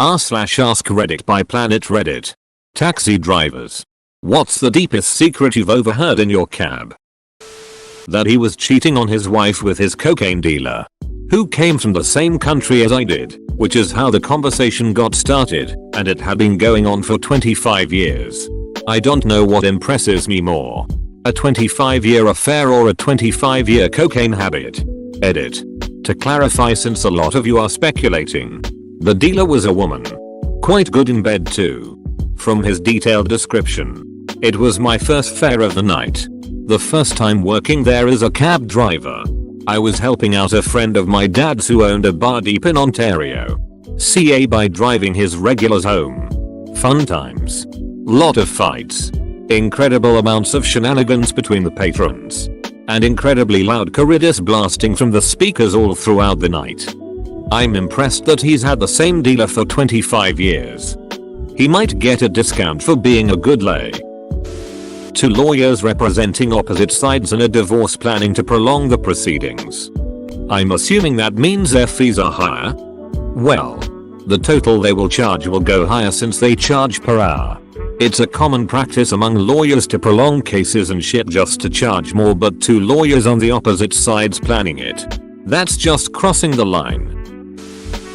r/AskReddit by Planet Reddit. Taxi drivers. What's the deepest secret you've overheard in your cab? That he was cheating on his wife with his cocaine dealer, who came from the same country as I did, which is how the conversation got started, and it had been going on for 25 years. I don't know what impresses me more, a 25-year affair or a 25-year cocaine habit. Edit. To clarify, since a lot of you are speculating, the dealer was a woman. Quite good in bed too. From his detailed description, it was my first fare of the night. The first time working there as a cab driver. I was helping out a friend of my dad's who owned a bar deep in Ontario, CA, by driving his regulars home. Fun times. Lot of fights. Incredible amounts of shenanigans between the patrons. And incredibly loud corridors blasting from the speakers all throughout the night. I'm impressed that he's had the same dealer for 25 years. He might get a discount for being a good lay. To lawyers representing opposite sides in a divorce planning to prolong the proceedings. I'm assuming that means their fees are higher? Well, the total they will charge will go higher since they charge per hour. It's a common practice among lawyers to prolong cases and shit just to charge more, but two lawyers on the opposite sides planning it. That's just crossing the line.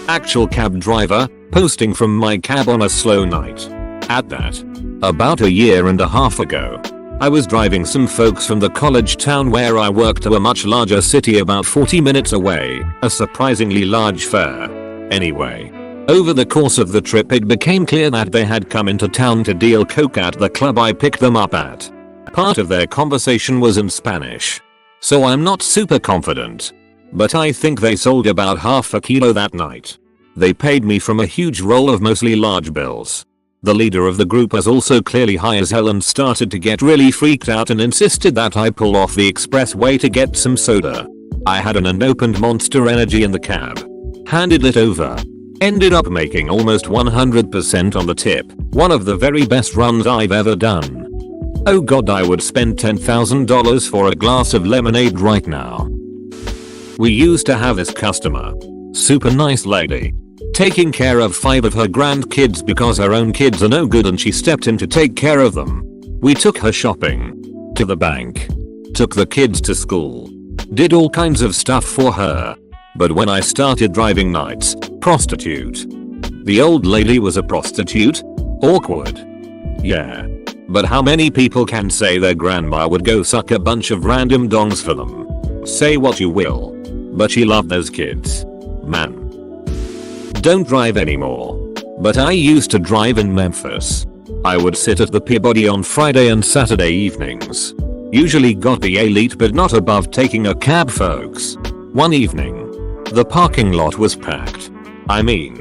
Actual cab driver, posting from my cab on a slow night. At that. About a year and a half ago. I was driving some folks from the college town where I worked to a much larger city about 40 minutes away, a surprisingly large fare. Anyway. Over the course of the trip it became clear that they had come into town to deal coke at the club I picked them up at. Part of their conversation was in Spanish. So I'm not super confident. But I think they sold about half a kilo that night. They paid me from a huge roll of mostly large bills. The leader of the group was also clearly high as hell and started to get really freaked out and insisted that I pull off the expressway to get some soda. I had an unopened Monster Energy in the cab. Handed it over. Ended up making almost 100% on the tip, one of the very best runs I've ever done. Oh god, I would spend $10,000 for a glass of lemonade right now. We used to have this customer. Super nice lady. Taking care of 5 of her grandkids because her own kids are no good and she stepped in to take care of them. We took her shopping. To the bank. Took the kids to school. Did all kinds of stuff for her. But when I started driving nights, prostitute. The old lady was a prostitute? Awkward. Yeah. But how many people can say their grandma would go suck a bunch of random dongs for them? Say what you will. But she loved those kids. Man. Don't drive anymore. But I used to drive in Memphis. I would sit at the Peabody on Friday and Saturday evenings. Usually got the elite but not above taking a cab, folks. One evening. The parking lot was packed. I mean,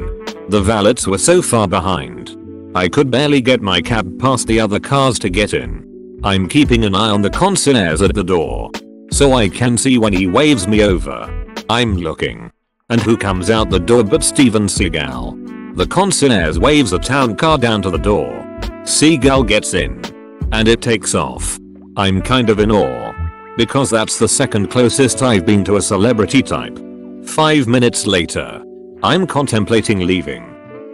the valets were so far behind. I could barely get my cab past the other cars to get in. I'm keeping an eye on the concierge at the door. So I can see when he waves me over. I'm looking. And who comes out the door but Steven Seagal. The concierge waves a town car down to the door. Seagal gets in. And it takes off. I'm kind of in awe. Because that's the second closest I've been to a celebrity type. 5 minutes later. I'm contemplating leaving.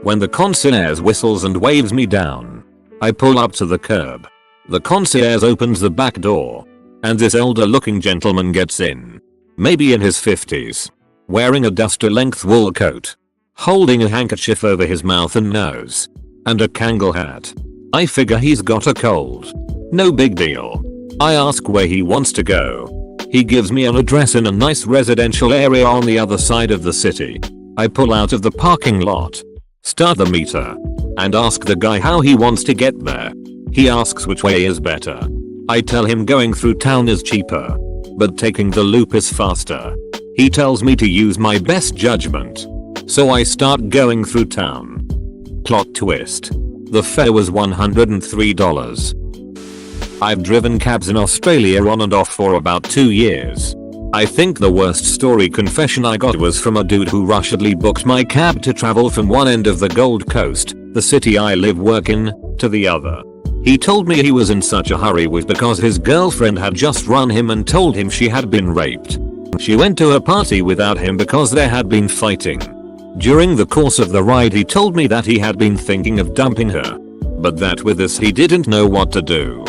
When the concierge whistles and waves me down. I pull up to the curb. The concierge opens the back door. And this elder looking gentleman gets in. Maybe in his 50s. Wearing a duster-length wool coat. Holding a handkerchief over his mouth and nose. And a Kangol hat. I figure he's got a cold. No big deal. I ask where he wants to go. He gives me an address in a nice residential area on the other side of the city. I pull out of the parking lot. Start the meter. And ask the guy how he wants to get there. He asks which way is better. I tell him going through town is cheaper. But taking the loop is faster. He tells me to use my best judgment. So I start going through town. Plot twist. The fare was $103. I've driven cabs in Australia on and off for about 2 years. I think the worst story confession I got was from a dude who rushedly booked my cab to travel from one end of the Gold Coast, the city I live work in, to the other. He told me he was in such a hurry was because his girlfriend had just run him and told him she had been raped. She went to her party without him because they had been fighting. During the course of the ride he told me that he had been thinking of dumping her, but that with this he didn't know what to do.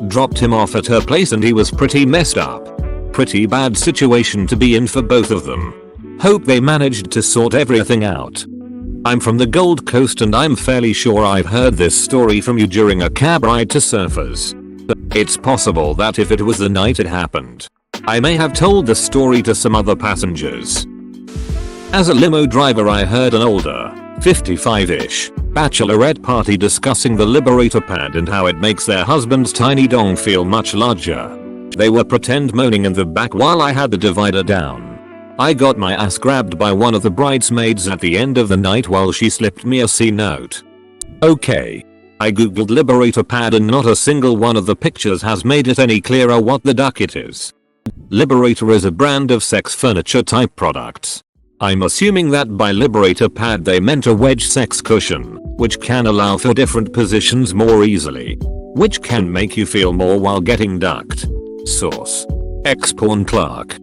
Dropped him off at her place and he was pretty messed up. Pretty bad situation to be in for both of them. Hope they managed to sort everything out. I'm from the Gold Coast and I'm fairly sure I've heard this story from you during a cab ride to Surfers. It's possible that if it was the night it happened, I may have told the story to some other passengers. As a limo driver I heard an older, 55-ish, bachelorette party discussing the Liberator pad and how it makes their husband's tiny dong feel much larger. They were pretend moaning in the back while I had the divider down. I got my ass grabbed by one of the bridesmaids at the end of the night while she slipped me a C note. Okay. I googled Liberator pad and not a single one of the pictures has made it any clearer what the duck it is. Liberator is a brand of sex furniture type products. I'm assuming that by Liberator pad they meant a wedge sex cushion, which can allow for different positions more easily, which can make you feel more while getting ducked. Source: ex-porn clerk.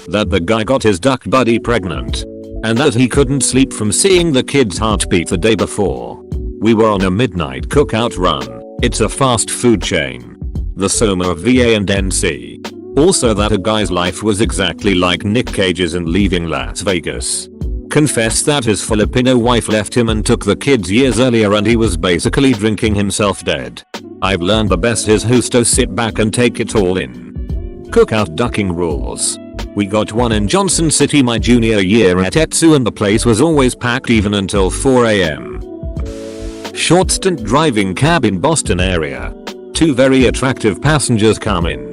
That the guy got his duck buddy pregnant, and that he couldn't sleep from seeing the kid's heartbeat the day before. We were on a midnight cookout run. It's a fast food chain. The Soma of VA and NC. Also that a guy's life was exactly like Nick Cage's in Leaving Las Vegas. Confessed that his Filipino wife left him and took the kids years earlier and he was basically drinking himself dead. I've learned the best is to sit back and take it all in. Cookout ducking rules. We got one in Johnson City my junior year at Etsu and the place was always packed even until 4 AM. Short stint driving cab in Boston area. Two very attractive passengers come in.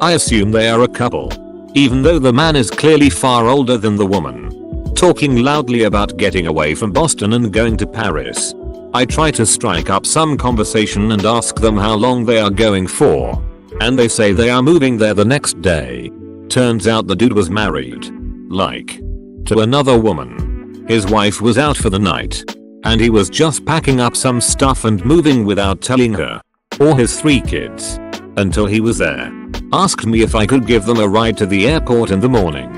I assume they are a couple, even though the man is clearly far older than the woman. Talking loudly about getting away from Boston and going to Paris. I try to strike up some conversation and ask them how long they are going for, and they say they are moving there the next day. Turns out the dude was married. Like, to another woman. His wife was out for the night, and he was just packing up some stuff and moving without telling her, or his 3 kids, until he was there. Asked me if I could give them a ride to the airport in the morning,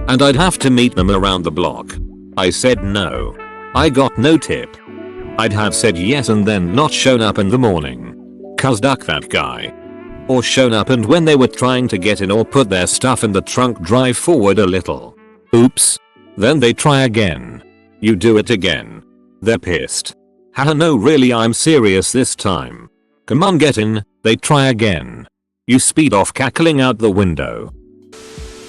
and I'd have to meet them around the block. I said no. I got no tip. I'd have said yes and then not shown up in the morning. Cuz duck that guy. Or shown up and when they were trying to get in or put their stuff in the trunk drive forward a little. Oops. Then they try again. You do it again. They're pissed. Haha no really I'm serious this time. Come on get in, they try again. You speed off cackling out the window.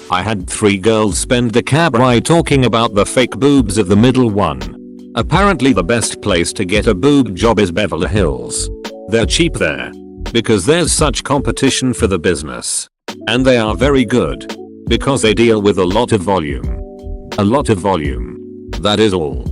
I had 3 girls spend the cab ride talking about the fake boobs of the middle one. Apparently the best place to get a boob job is Beverly Hills. They're cheap there, because there's such competition for the business. And they are very good, because they deal with a lot of volume. A lot of volume. That is all.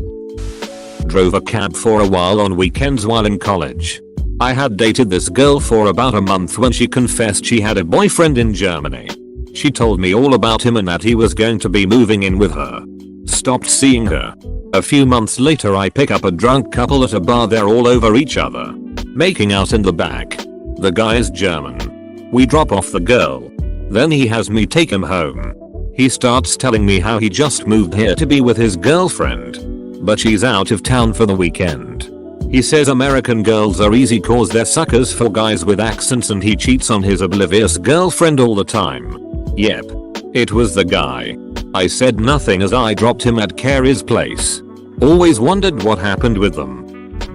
Drove a cab for a while on weekends while in college. I had dated this girl for about a month when she confessed she had a boyfriend in Germany. She told me all about him and that he was going to be moving in with her. Stopped seeing her. A few months later I pick up a drunk couple at a bar, they're all over each other, making out in the back. The guy is German. We drop off the girl. Then he has me take him home. He starts telling me how he just moved here to be with his girlfriend, but she's out of town for the weekend. He says American girls are easy cause they're suckers for guys with accents and he cheats on his oblivious girlfriend all the time. Yep. It was the guy. I said nothing as I dropped him at Carrie's place. Always wondered what happened with them.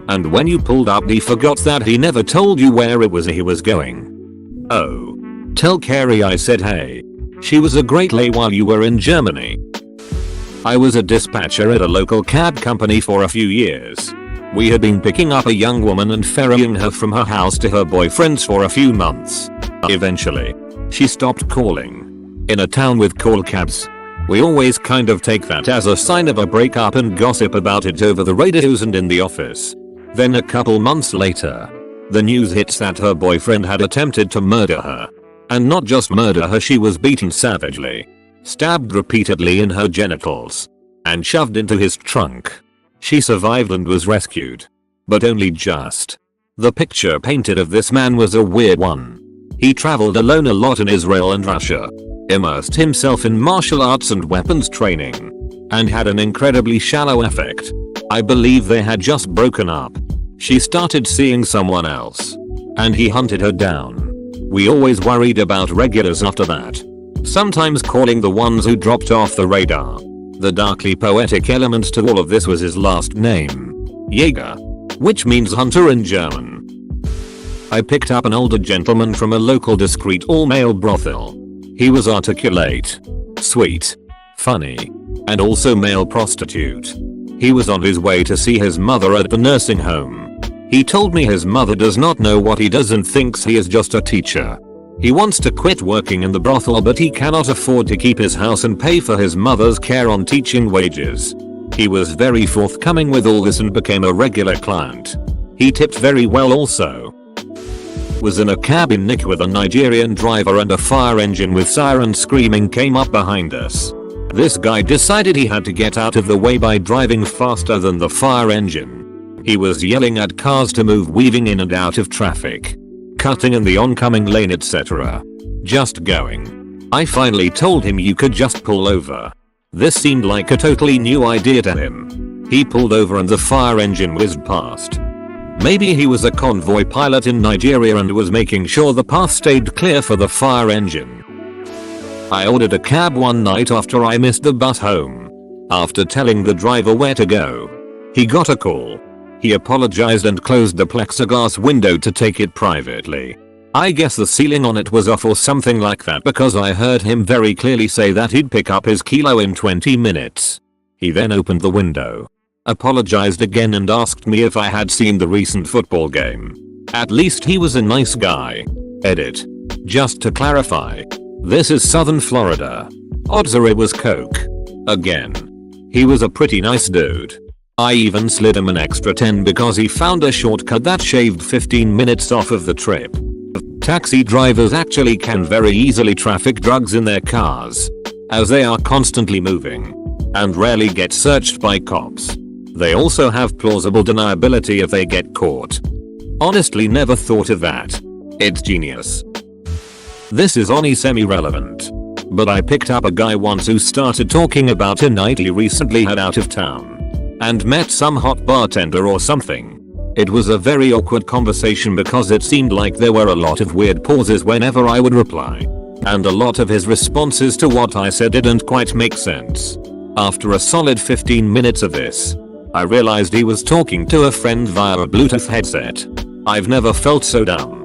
And when you pulled up he forgot that he never told you where it was he was going. Oh. Tell Carrie I said hey. She was a great lay while you were in Germany. I was a dispatcher at a local cab company for a few years. We had been picking up a young woman and ferrying her from her house to her boyfriend's for a few months. Eventually, she stopped calling. In a town with call cabs, we always kind of take that as a sign of a breakup and gossip about it over the radios and in the office. Then a couple months later, the news hits that her boyfriend had attempted to murder her. And not just murder her, she was beaten savagely, stabbed repeatedly in her genitals, and shoved into his trunk. She survived and was rescued, but only just. The picture painted of this man was a weird one. He traveled alone a lot in Israel and Russia, immersed himself in martial arts and weapons training. and had an incredibly shallow affect. I believe they had just broken up. She started seeing someone else, and he hunted her down. We always worried about regulars after that, sometimes calling the ones who dropped off the radar. The darkly poetic element to all of this was his last name, Jäger, which means hunter in German. I picked up an older gentleman from a local discreet all-male brothel. He was articulate, sweet, funny, and also male prostitute. He was on his way to see his mother at the nursing home. He told me his mother does not know what he does and thinks he is just a teacher. He wants to quit working in the brothel, but he cannot afford to keep his house and pay for his mother's care on teaching wages. He was very forthcoming with all this and became a regular client. He tipped very well also. Was in a cab in Nick with a Nigerian driver, and a fire engine with siren screaming came up behind us. This guy decided he had to get out of the way by driving faster than the fire engine. He was yelling at cars to move, weaving in and out of traffic, cutting in the oncoming lane, etc. Just going. I finally told him you could just pull over. This seemed like a totally new idea to him. He pulled over and the fire engine whizzed past. Maybe he was a convoy pilot in Nigeria and was making sure the path stayed clear for the fire engine. I ordered a cab one night after I missed the bus home. After telling the driver where to go, he got a call. He apologized and closed the plexiglass window to take it privately. I guess the ceiling on it was off or something like that, because I heard him very clearly say that he'd pick up his kilo in 20 minutes. He then opened the window, apologized again, and asked me if I had seen the recent football game. At least he was a nice guy. Edit. Just to clarify, this is Southern Florida. Odds are it was coke. Again. He was a pretty nice dude. I even slid him an extra 10 because he found a shortcut that shaved 15 minutes off of the trip. Taxi drivers actually can very easily traffic drugs in their cars, as they are constantly moving and rarely get searched by cops. They also have plausible deniability if they get caught. Honestly, never thought of that. It's genius. This is only semi-relevant, but I picked up a guy once who started talking about a night he recently had out of town and met some hot bartender or something. It was a very awkward conversation because it seemed like there were a lot of weird pauses whenever I would reply, and a lot of his responses to what I said didn't quite make sense. After a solid 15 minutes of this, I realized he was talking to a friend via a Bluetooth headset. I've never felt so dumb.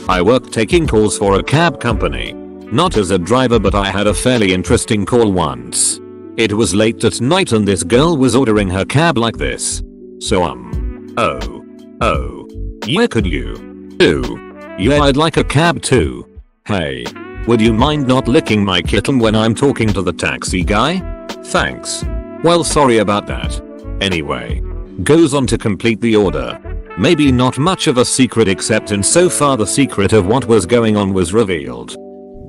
I worked taking calls for a cab company. Not as a driver, but I had a fairly interesting call once. It was late at night and this girl was ordering her cab like this. So yeah, could you? Yeah, I'd like a cab too. Hey, would you mind not licking my kitten when I'm talking to the taxi guy? Thanks. Well, sorry about that. Anyway, goes on to complete the order. Maybe not much of a secret, except in so far the secret of what was going on was revealed.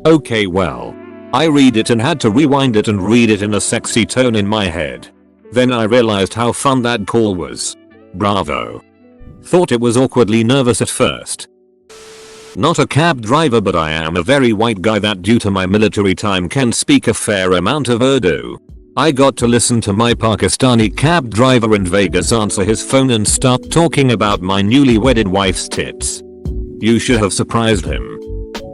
Okay, well, I read it and had to rewind it and read it in a sexy tone in my head. Then I realized how fun that call was. Bravo. Thought it was awkwardly nervous at first. Not a cab driver, but I am a very white guy that due to my military time can speak a fair amount of Urdu. I got to listen to my Pakistani cab driver in Vegas answer his phone and start talking about my newly wedded wife's tits. You should have surprised him.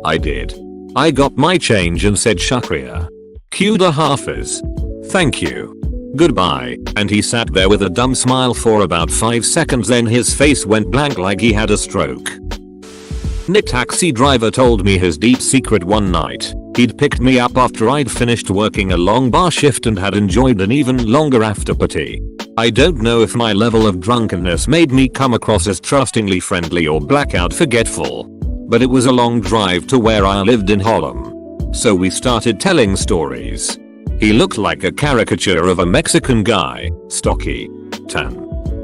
I did. I got my change and said shukriya. Quda Hafiz. Thank you. Goodbye, and he sat there with a dumb smile for about 5 seconds, then his face went blank like he had a stroke. Nick taxi driver told me his deep secret one night. He'd picked me up after I'd finished working a long bar shift and had enjoyed an even longer after party. I don't know if my level of drunkenness made me come across as trustingly friendly or blackout forgetful, but it was a long drive to where I lived in Harlem. So we started telling stories. He looked like a caricature of a Mexican guy, stocky, tan,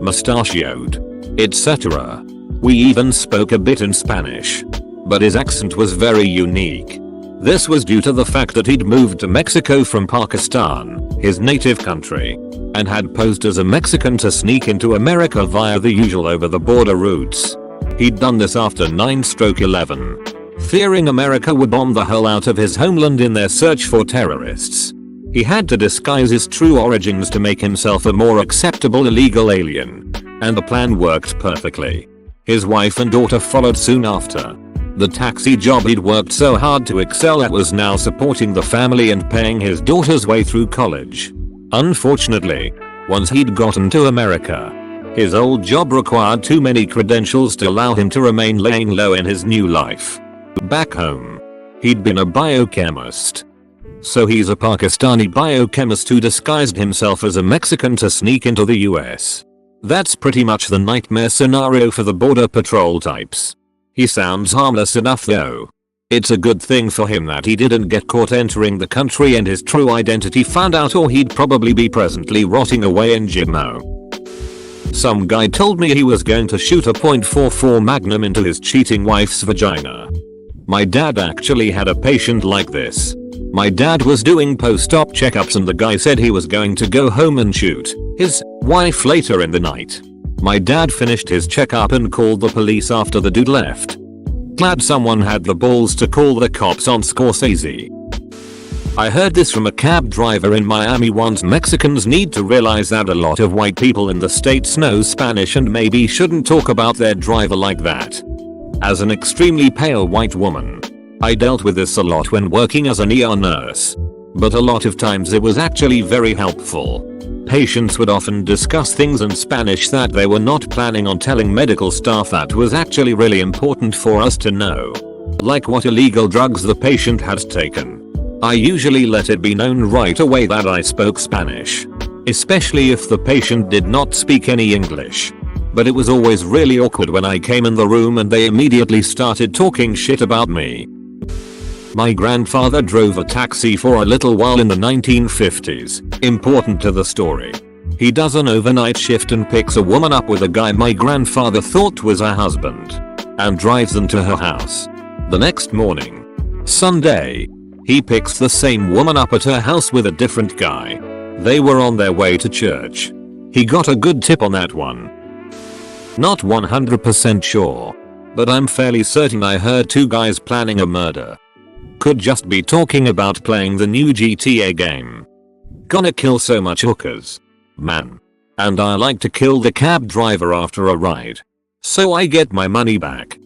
mustachioed, etc. We even spoke a bit in Spanish, but his accent was very unique. This was due to the fact that he'd moved to Mexico from Pakistan, his native country, and had posed as a Mexican to sneak into America via the usual over-the-border routes. He'd done this after 9/11, fearing America would bomb the hell out of his homeland in their search for terrorists. He had to disguise his true origins to make himself a more acceptable illegal alien. And the plan worked perfectly. His wife and daughter followed soon after. The taxi job he'd worked so hard to excel at was now supporting the family and paying his daughter's way through college. Unfortunately, once he'd gotten to America, his old job required too many credentials to allow him to remain laying low in his new life. Back home, he'd been a biochemist. So he's a Pakistani biochemist who disguised himself as a Mexican to sneak into the US. That's pretty much the nightmare scenario for the border patrol types. He sounds harmless enough though. It's a good thing for him that he didn't get caught entering the country and his true identity found out, or he'd probably be presently rotting away in Gimmo. Some guy told me he was going to shoot a .44 Magnum into his cheating wife's vagina. My dad actually had a patient like this. My dad was doing post-op checkups and the guy said he was going to go home and shoot his wife later in the night. My dad finished his checkup and called the police after the dude left. Glad someone had the balls to call the cops on Scorsese. I heard this from a cab driver in Miami once. Mexicans need to realize that a lot of white people in the states know Spanish and maybe shouldn't talk about their driver like that. As an extremely pale white woman, I dealt with this a lot when working as an ER nurse. But a lot of times it was actually very helpful. Patients would often discuss things in Spanish that they were not planning on telling medical staff that was actually really important for us to know. Like what illegal drugs the patient had taken. I usually let it be known right away that I spoke Spanish. Especially if the patient did not speak any English. But it was always really awkward when I came in the room and they immediately started talking shit about me. My grandfather drove a taxi for a little while in the 1950s. Important to the story. He does an overnight shift and picks a woman up with a guy my grandfather thought was her husband. And drives them to her house. The next morning, Sunday, he picks the same woman up at her house with a different guy. They were on their way to church. He got a good tip on that one. Not 100% sure. But I'm fairly certain I heard two guys planning a murder. Could just be talking about playing the new GTA game. Gonna kill so much hookers. Man. And I like to kill the cab driver after a ride. So I get my money back.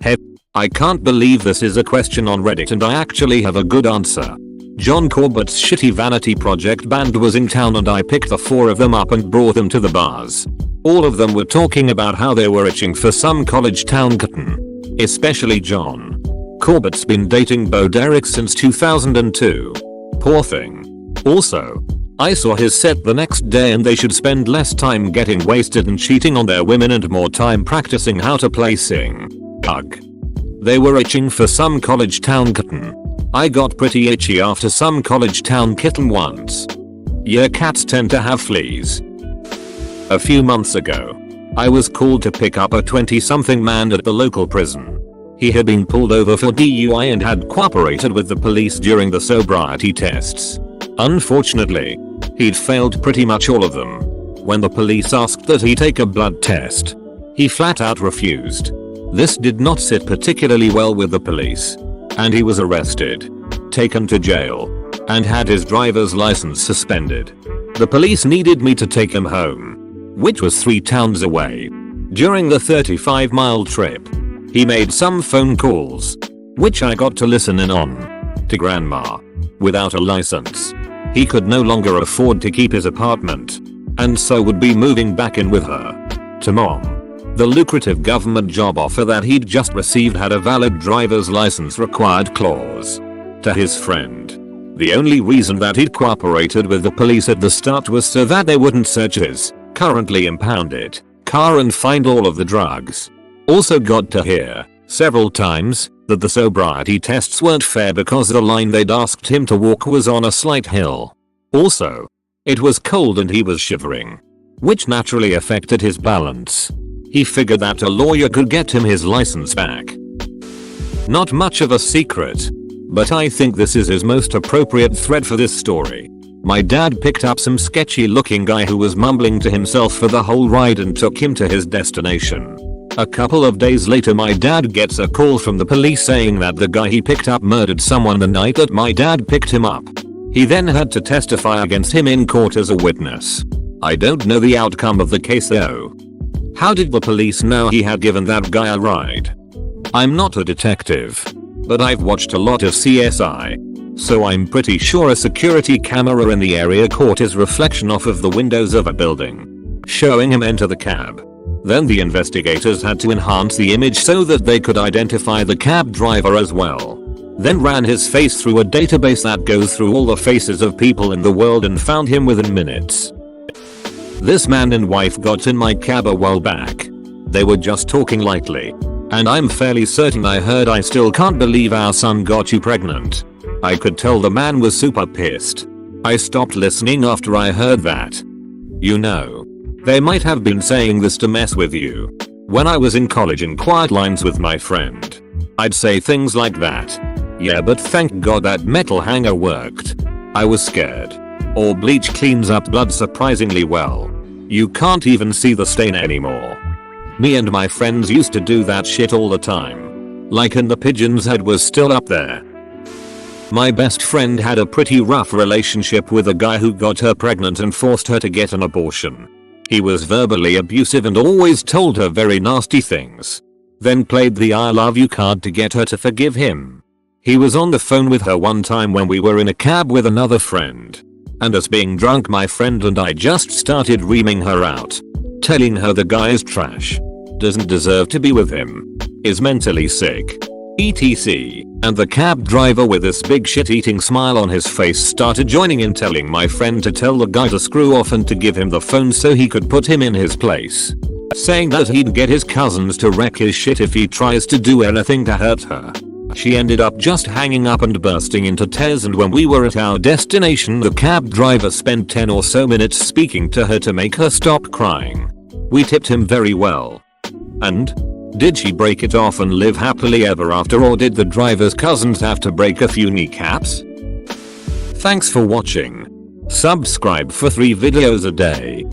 Hey, I can't believe this is a question on Reddit and I actually have a good answer. John Corbett's shitty vanity project band was in town and I picked the four of them up and brought them to the bars. All of them were talking about how they were itching for some college town kitten. Especially John. Corbett's been dating Bo Derek since 2002. Poor thing. Also, I saw his set the next day and they should spend less time getting wasted and cheating on their women and more time practicing how to play sing. Ugh. They were itching for some college town kitten. I got pretty itchy after some college town kitten once. Yeah, cats tend to have fleas. A few months ago, I was called to pick up a 20-something man at the local prison. He had been pulled over for DUI and had cooperated with the police during the sobriety tests. Unfortunately, he'd failed pretty much all of them. When the police asked that he take a blood test, he flat out refused. This did not sit particularly well with the police, and he was arrested, taken to jail, and had his driver's license suspended. The police needed me to take him home, which was 3 towns away. During the 35-mile trip, he made some phone calls, which I got to listen in on, to grandma. Without a license, he could no longer afford to keep his apartment, and so would be moving back in with her. To mom. The lucrative government job offer that he'd just received had a valid driver's license required clause. To his friend. The only reason that he'd cooperated with the police at the start was so that they wouldn't search his, currently impounded, car and find all of the drugs. Also got to hear, several times, that the sobriety tests weren't fair because the line they'd asked him to walk was on a slight hill. Also, it was cold and he was shivering, which naturally affected his balance. He figured that a lawyer could get him his license back. Not much of a secret, but I think this is his most appropriate thread for this story. My dad picked up some sketchy looking guy who was mumbling to himself for the whole ride and took him to his destination. A couple of days later my dad gets a call from the police saying that the guy he picked up murdered someone the night that my dad picked him up. He then had to testify against him in court as a witness. I don't know the outcome of the case though. How did the police know he had given that guy a ride? I'm not a detective, but I've watched a lot of CSI, so I'm pretty sure a security camera in the area caught his reflection off of the windows of a building, showing him enter the cab. Then the investigators had to enhance the image so that they could identify the cab driver as well. Then ran his face through a database that goes through all the faces of people in the world and found him within minutes. This man and wife got in my cab a while back. They were just talking lightly. And I'm fairly certain I heard "I still can't believe our son got you pregnant." I could tell the man was super pissed. I stopped listening after I heard that. You know, they might have been saying this to mess with you. When I was in college in quiet lines with my friend, I'd say things like that. Yeah, but thank God that metal hanger worked. I was scared. Or bleach cleans up blood surprisingly well. You can't even see the stain anymore. Me and my friends used to do that shit all the time. Like and the pigeon's head was still up there. My best friend had a pretty rough relationship with a guy who got her pregnant and forced her to get an abortion. He was verbally abusive and always told her very nasty things. Then played the "I love you" card to get her to forgive him. He was on the phone with her one time when we were in a cab with another friend. And us being drunk, my friend and I just started reaming her out. Telling her the guy is trash. Doesn't deserve to be with him. Is mentally sick. etc. And the cab driver with this big shit-eating smile on his face started joining in, telling my friend to tell the guy to screw off and to give him the phone so he could put him in his place. Saying that he'd get his cousins to wreck his shit if he tries to do anything to hurt her. She ended up just hanging up and bursting into tears, and when we were at our destination the cab driver spent 10 or so minutes speaking to her to make her stop crying. We tipped him very well. And? Did she break it off and live happily ever after, or did the driver's cousins have to break a few kneecaps? Thanks for watching. Subscribe for 3 videos a day.